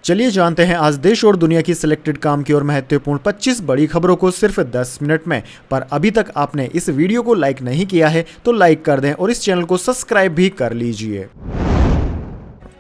चलिए जानते हैं आज देश और दुनिया की सिलेक्टेड काम की और महत्वपूर्ण 25 बड़ी खबरों को सिर्फ 10 मिनट में। पर अभी तक आपने इस वीडियो को लाइक नहीं किया है तो लाइक कर दें और इस चैनल को सब्सक्राइब भी कर लीजिए।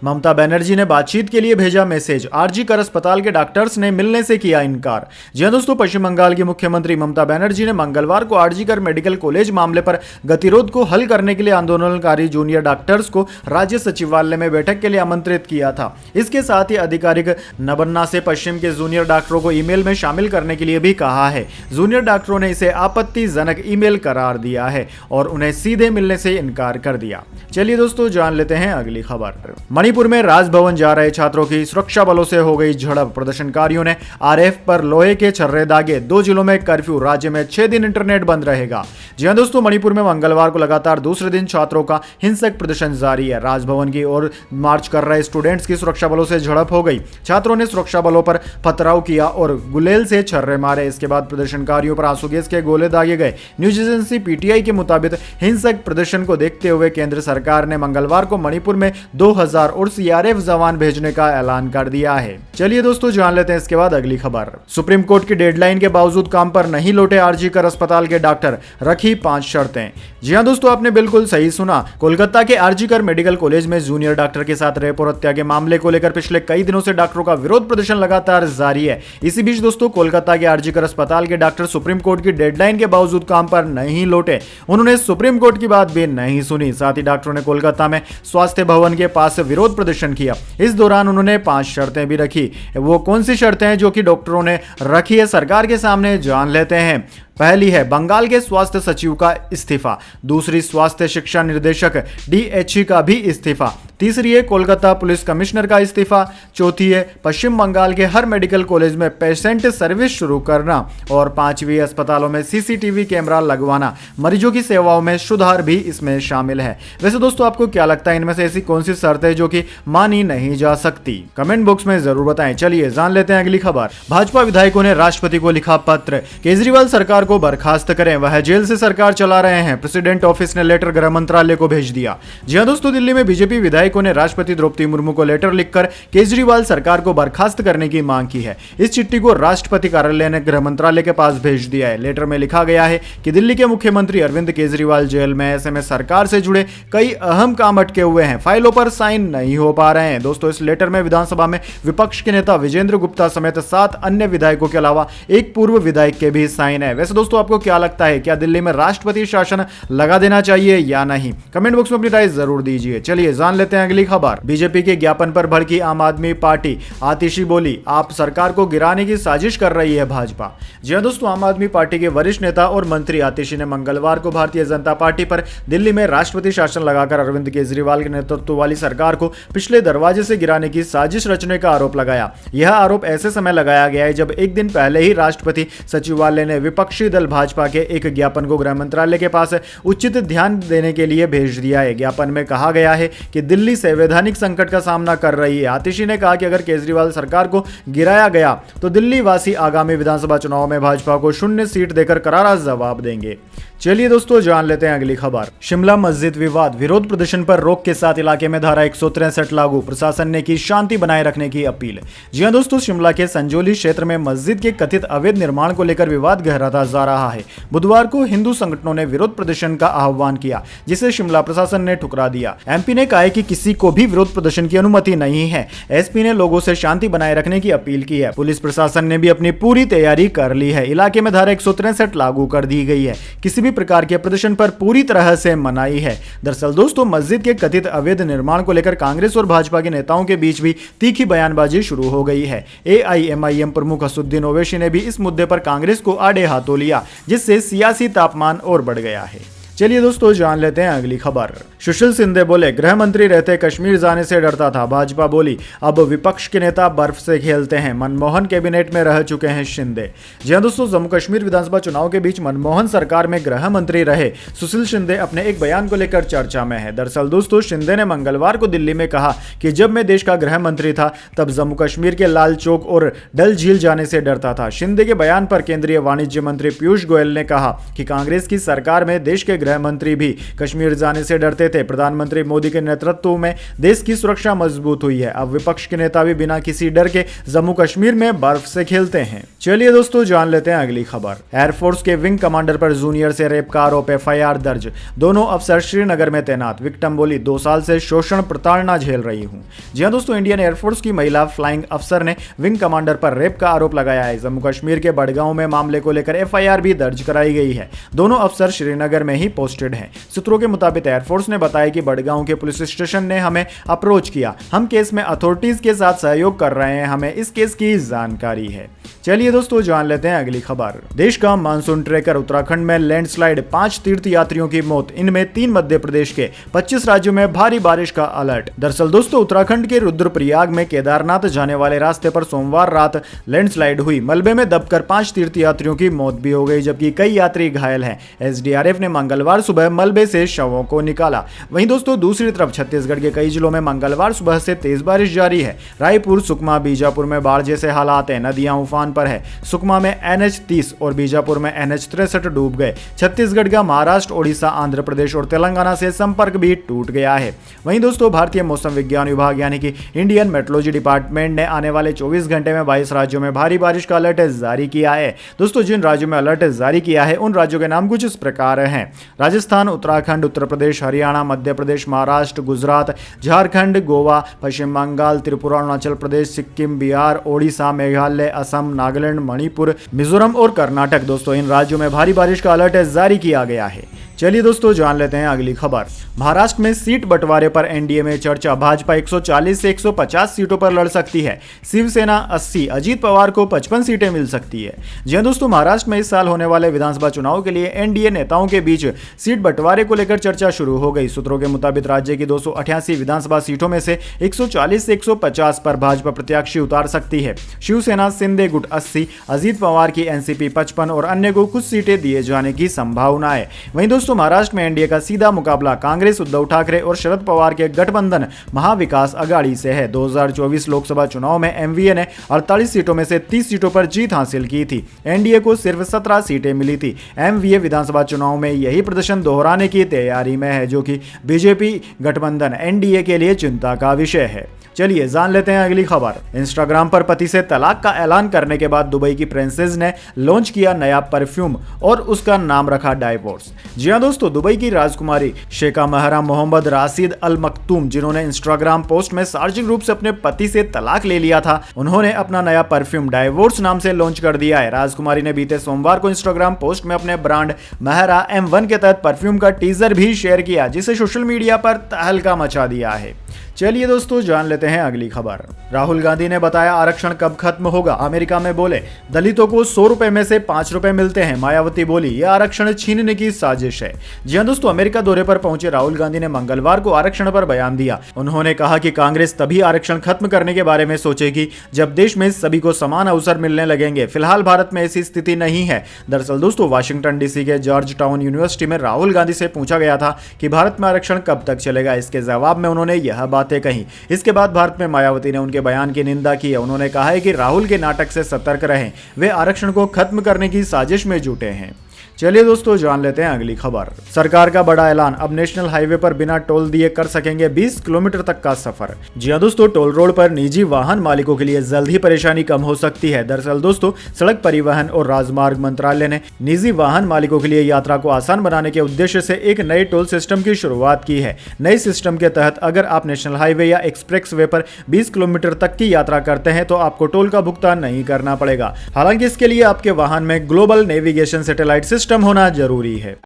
ममता बनर्जी ने बातचीत के लिए भेजा मैसेज, आरजी कर अस्पताल के डॉक्टर्स ने मिलने से किया इनकार। जी हां दोस्तों, पश्चिम बंगाल की मुख्यमंत्री ममता बनर्जी ने मंगलवार को आरजी कर मेडिकल कॉलेज मामले पर गतिरोध को हल करने के लिए आंदोलनकारी जूनियर डॉक्टर्स को राज्य सचिवालय में बैठक के लिए आमंत्रित किया था। इसके साथ ही आधिकारिक न बनना से पश्चिम के जूनियर डॉक्टरों को ईमेल में शामिल करने के लिए भी कहा है। जूनियर डॉक्टरों ने इसे आपत्तिजनक ईमेल करार दिया है और उन्हें सीधे मिलने से इनकार कर दिया। चलिए दोस्तों जान लेते हैं अगली खबर। मणिपुर में राजभवन जा रहे छात्रों की सुरक्षा बलों से हो गई झड़प। प्रदर्शनकारियों ने आरएफ पर लोहे के छर्रे दागे। 2 जिलों में कर्फ्यू, राज्य में 6 दिन इंटरनेट बंद रहेगा। जी हां दोस्तों, मणिपुर में मंगलवार को लगातार दूसरे दिन छात्रों का हिंसक प्रदर्शन जारी है। राजभवन की ओर मार्च कर रहे स्टूडेंट्स की सुरक्षा बलों से झड़प हो गई। छात्रों ने सुरक्षा बलों पर पथराव किया और गुलेल से छर्रे मारे। इसके बाद प्रदर्शनकारियों पर आंसू गैस के गोले दागे गए। न्यूज एजेंसी पीटीआई के मुताबिक हिंसक प्रदर्शन को देखते हुए केंद्र सरकार ने मंगलवार को मणिपुर में 2000 और सीआरएफ जवान भेजने का ऐलान कर दिया है। चलिए दोस्तों जान लेते हैं इसके बाद अगली खबर। सुप्रीम कोर्ट की डेडलाइन के बावजूद काम पर नहीं लौटे आरजी कर अस्पताल के डॉक्टर, रखी 5 शर्तें। जी हां दोस्तों, आपने बिल्कुल सही सुना। कोलकाता के आरजी कर मेडिकल कॉलेज में जूनियर डॉक्टर के साथ रेप और हत्या के मामले को लेकर पिछले कई दिनों से डॉक्टरों का विरोध प्रदर्शन लगातार जारी है। इसी बीच दोस्तों, कोलकाता के आरजी कर अस्पताल के डॉक्टर सुप्रीम कोर्ट की डेडलाइन के बावजूद काम पर नहीं लौटे। उन्होंने सुप्रीम कोर्ट की बात भी नहीं सुनी। साथ ही डॉक्टरों ने कोलकाता में स्वास्थ्य भवन के पास विरोध प्रदर्शन किया। इस दौरान उन्होंने 5 शर्तें भी रखी। वो कौन सी शर्तें हैं जो कि डॉक्टरों ने रखी है सरकार के सामने, जान लेते हैं। पहली है बंगाल के स्वास्थ्य सचिव का इस्तीफा। दूसरी, स्वास्थ्य शिक्षा निर्देशक डीएचई का भी इस्तीफा। तीसरी है कोलकाता पुलिस कमिश्नर का इस्तीफा। चौथी है पश्चिम बंगाल के हर मेडिकल कॉलेज में पेशेंट सर्विस शुरू करना। और 5वीं, अस्पतालों में सीसीटीवी कैमरा लगवाना। मरीजों की सेवाओं में सुधार भी इसमें शामिल है। वैसे दोस्तों, आपको क्या लगता है इनमें से ऐसी कौन सी शर्तें जो कि मानी नहीं जा सकती? कमेंट बॉक्स में जरूर बताएं। चलिए जान लेते हैं अगली खबर। भाजपा विधायकों ने राष्ट्रपति को लिखा पत्र, केजरीवाल सरकार को बर्खास्त करें, वह जेल से सरकार चला रहे हैं। प्रेसिडेंट ऑफिस ने लेटर गृह मंत्रालय को भेज दिया। जी हां दोस्तों, दिल्ली में बीजेपी विधायकों ने राष्ट्रपति द्रौपदी मुर्मू को लेटर लिखकर केजरीवाल सरकार को बर्खास्त करने की मांग की है। इस चिट्ठी को राष्ट्रपति कार्यालय ने गृह मंत्रालय के पास भेज दिया है। लेटर में लिखा गया है कि दिल्ली के मुख्यमंत्री अरविंद केजरीवाल जेल में, ऐसे में सरकार से जुड़े कई अहम काम अटके हुए हैं, फाइलों पर साइन नहीं हो पा रहे हैं। दोस्तों, इस लेटर में विधानसभा में विपक्ष के नेता विजेंद्र गुप्ता समेत 7 अन्य विधायकों के अलावा एक पूर्व विधायक के भी साइन है। वैसे दोस्तों, आपको क्या लगता है, क्या दिल्ली में राष्ट्रपति शासन लगा देना चाहिए या नहीं? कमेंट बॉक्स में अपनी राय जरूर दीजिए। चलिए जान लेते हैं अगली खबर। बीजेपी के ज्ञापन पर भड़की आम आदमी पार्टी, आतिशी बोली आप सरकार को गिराने की साजिश कर रही है भाजपा। जी हां दोस्तों, आम आदमी पार्टी के वरिष्ठ नेता और मंत्री आतिशी ने मंगलवार को भारतीय जनता पार्टी पर दिल्ली में राष्ट्रपति शासन लगाकर अरविंद केजरीवाल के नेतृत्व वाली सरकार को पिछले दरवाजे से गिराने की साजिश रचने का आरोप लगाया। यह आरोप ऐसे समय लगाया गया है जब एक दिन पहले ही राष्ट्रपति सचिवालय ने विपक्षी दल भाजपा के एक ज्ञापन को गृह मंत्रालय के पास उचित ध्यान देने के लिए भेज दिया है। ज्ञापन में कहा गया है कि दिल्ली संवैधानिक संकट का सामना कर रही है। आतिशी ने कहा कि अगर केजरीवाल सरकार को गिराया गया तो दिल्ली वासी आगामी विधानसभा चुनाव में भाजपा को 0 सीट देकर करारा जवाब देंगे। चलिए दोस्तों जान लेते हैं अगली खबर। शिमला मस्जिद विवाद, विरोध प्रदर्शन पर रोक के साथ इलाके में धारा 163 लागू, प्रशासन ने की शांति बनाए रखने की अपील। जी हां दोस्तों, शिमला के संजौली क्षेत्र में मस्जिद के कथित अवैध निर्माण को लेकर विवाद गहराता जा रहा है। बुधवार को हिंदू संगठनों ने विरोध प्रदर्शन का आह्वान किया, जिसे शिमला प्रशासन ने ठुकरा दिया। एमपी ने कहा कि किसी को भी विरोध प्रदर्शन की अनुमति नहीं है। एसपी ने लोगों से शांति बनाए रखने की अपील की है। पुलिस प्रशासन ने भी अपनी पूरी तैयारी कर ली है। इलाके में धारा 163 लागू कर दी गई है। किसी भी प्रकार के प्रदर्शन पर पूरी तरह से मनाही है। दरअसल दोस्तों, मस्जिद के कथित अवैध निर्माण को लेकर कांग्रेस और भाजपा के नेताओं के बीच भी तीखी बयानबाजी शुरू हो गई है। एआईएमआईएम प्रमुख असदुद्दीन ओवैसी ने भी इस मुद्दे पर कांग्रेस को आड़े हाथों लिया, जिससे सियासी तापमान और बढ़ गया है। चलिए दोस्तों जान लेते हैं अगली खबर। सुशील शिंदे बोले गृह मंत्री रहते कश्मीर जाने से डरता था। भाजपा बोली अब विपक्ष के नेता बर्फ से खेलते हैं। मनमोहन कैबिनेट में रह चुके हैं शिंदे। जी हां दोस्तों, जम्मू कश्मीर विधानसभा चुनाव के बीच मनमोहन सरकार में गृह मंत्री रहे सुशील शिंदे अपने एक बयान को लेकर चर्चा में है। दरअसल दोस्तों, शिंदे ने मंगलवार को दिल्ली में कहा कि जब मैं देश का गृह मंत्री था तब जम्मू कश्मीर के लाल चौक और डल झील जाने से डरता था। शिंदे के बयान पर केंद्रीय वाणिज्य मंत्री पीयूष गोयल ने कहा कि कांग्रेस की सरकार में देश के गृह मंत्री भी कश्मीर जाने से डरते थे। प्रधानमंत्री मोदी के नेतृत्व में देश की सुरक्षा मजबूत हुई है। अब विपक्ष के नेता भी बिना किसी डर के जम्मू कश्मीर में बर्फ से खेलते हैं। चलिए दोस्तों जान लेते हैं अगली खबर। एयरफोर्स के विंग कमांडर पर जूनियर से रेप का आरोप, FIR दर्ज। दोनों अफसर श्रीनगर में तैनात। विक्टिम बोली 2 साल से शोषण प्रताड़ना झेल रही हूं। जी हां दोस्तों, इंडियन एयरफोर्स की महिला फ्लाइंग अफसर ने विंग कमांडर पर रेप का आरोप लगाया है। जम्मू कश्मीर के बड़गांव में मामले को लेकर FIR भी दर्ज कराई गई है। दोनों अफसर श्रीनगर में ही पोस्टेड हैं। सूत्रों के मुताबिक एयरफोर्स ने बताया कि बड़गांव के पुलिस स्टेशन ने हमें अप्रोच किया। हम केस में अथॉरिटीज के साथ सहयोग कर रहे हैं, हमें इस केस की जानकारी है। चलिए दोस्तों जान लेते हैं अगली खबर। देश का मानसून ट्रैकर उत्तराखंड में लैंडस्लाइड, 5 तीर्थ यात्रियों की मौत, इनमें 3 मध्य प्रदेश के। 25 राज्यों में भारी बारिश का अलर्ट। दरअसल दोस्तों उत्तराखंड के रुद्रप्रयाग में केदारनाथ जाने वाले रास्ते पर सोमवार रात लैंडस्लाइड हुई। मलबे में दबकर 5 तीर्थ यात्रियों की मौत भी हो गई, जबकि कई यात्री घायल हैं। SDRF ने मंगलवार सुबह मलबे से शवों को निकाला। वहीं दोस्तों दूसरी तरफ छत्तीसगढ़ के कई जिलों में मंगलवार सुबह से तेज बारिश जारी है। रायपुर, सुकमा, बीजापुर में बाढ़ जैसे हालात हैं। नदियां उफान पर है। सुकमा में NH30 और बीजापुर में NH63 डूब गए। छत्तीसगढ़ का महाराष्ट्र, ओडिशा, आंध्र प्रदेश और तेलंगाना से संपर्क भी टूट गया है। वहीं दोस्तों भारतीय मौसम विज्ञान विभाग यानी कि इंडियन मेट्रोलॉजी डिपार्टमेंट ने आने वाले 24 घंटे में 22 राज्यों में भारी बारिश का अलर्ट जारी किया है। दोस्तों जिन राज्यों में अलर्ट जारी किया है उन राज्यों के नाम कुछ इस प्रकार हैं: राजस्थान, उत्तराखंड, उत्तर प्रदेश, हरियाणा, मध्य प्रदेश, महाराष्ट्र, गुजरात, झारखंड, गोवा, पश्चिम बंगाल, त्रिपुरा, अरुणाचल प्रदेश, सिक्किम, बिहार, ओडिशा, मेघालय, असम, नागालैंड, मणिपुर, मिजोरम और कर्नाटक। दोस्तों इन राज्यों में भारी बारिश का अलर्ट जारी किया गया है। चलिए दोस्तों जान लेते हैं अगली खबर। महाराष्ट्र में सीट बंटवारे पर NDA में चर्चा। भाजपा 140 से 150 सीटों पर लड़ सकती है। शिवसेना 80, अजीत पवार को 55 सीटें मिल सकती है। जी हां दोस्तों, महाराष्ट्र में इस साल होने वाले विधानसभा चुनाव के लिए NDA नेताओं के बीच सीट बंटवारे को लेकर चर्चा शुरू हो गई। सूत्रों के मुताबिक राज्य की 288 विधानसभा सीटों में से 140 से 150 पर भाजपा प्रत्याशी उतार सकती है। शिवसेना शिंदे गुट 80, अजीत पवार की NCP 55 और अन्य को कुछ सीटें दिए जाने की संभावना है। वहीं दोस्तों महाराष्ट्र में NDA का सीधा मुकाबला कांग्रेस, उद्धव ठाकरे और शरद पवार के गठबंधन महाविकास अघाड़ी से है। 2024 लोकसभा चुनाव में MVA ने 48 सीटों में से 30 सीटों पर जीत हासिल की थी। NDA को सिर्फ 17 सीटें मिली थी। MVA विधानसभा चुनाव में यही प्रदर्शन दोहराने की तैयारी में है, जो कि BJP गठबंधन NDA के लिए चिंता का विषय है। चलिए जान लेते हैं अगली खबर। इंस्टाग्राम पर पति से तलाक का ऐलान करने के बाद दुबई की प्रिंसेस ने लॉन्च किया नया परफ्यूम और उसका नाम रखा डाइवोर्स। जी हां दोस्तों, दुबई की राजकुमारी शेखा महरा मोहम्मद राशिद अल मखतूम, जिन्होंने इंस्टाग्राम पोस्ट में सार्वजनिक रूप से अपने पति से तलाक ले लिया था, उन्होंने अपना नया परफ्यूम डाइवोर्स नाम से लॉन्च कर दिया है। राजकुमारी ने बीते सोमवार को इंस्टाग्राम पोस्ट में अपने ब्रांड महरा M1 के तहत परफ्यूम का टीजर भी शेयर किया, जिसे सोशल मीडिया पर तहलका मचा दिया है। चलिए दोस्तों जान लेते हैं अगली खबर। राहुल गांधी ने बताया आरक्षण कब खत्म होगा। अमेरिका में बोले दलितों को 100 रुपए में से 5 रुपए मिलते हैं। मायावती बोली यह आरक्षण छीनने की साजिश है। जी हां दोस्तों, अमेरिका दौरे पर पहुंचे राहुल गांधी ने मंगलवार को आरक्षण पर बयान दिया। उन्होंने कहा कि कांग्रेस तभी आरक्षण खत्म करने के बारे में सोचेगी जब देश में सभी को समान अवसर मिलने लगेंगे। फिलहाल भारत में ऐसी स्थिति नहीं है। दरअसल दोस्तों, वाशिंगटन DC के जॉर्ज टाउन यूनिवर्सिटी में राहुल गांधी से पूछा गया था कि भारत में आरक्षण कब तक चलेगा। इसके जवाब में उन्होंने यह बातें कही। इसके बाद भारत में मायावती ने उनके बयान की निंदा की है। उन्होंने कहा है कि राहुल के नाटक से सतर्क रहें, वे आरक्षण को खत्म करने की साजिश में जुटे हैं। चलिए दोस्तों जान लेते हैं अगली खबर। सरकार का बड़ा ऐलान, अब नेशनल हाईवे पर बिना टोल दिए कर सकेंगे 20 किलोमीटर तक का सफर। जी हां दोस्तों, टोल रोड पर निजी वाहन मालिकों के लिए जल्द ही परेशानी कम हो सकती है। दरअसल दोस्तों, सड़क परिवहन और राजमार्ग मंत्रालय ने निजी वाहन मालिकों के लिए यात्रा को आसान बनाने के उद्देश्य से एक नए टोल सिस्टम की शुरुआत की है। नए सिस्टम के तहत अगर आप नेशनल हाईवे या एक्सप्रेस वे पर 20 किलोमीटर तक की यात्रा करते हैं तो आपको टोल का भुगतान नहीं करना पड़ेगा। हालांकि इसके लिए आपके वाहन में ग्लोबल नेविगेशन सैटेलाइट सिस्टम होना जरूरी है।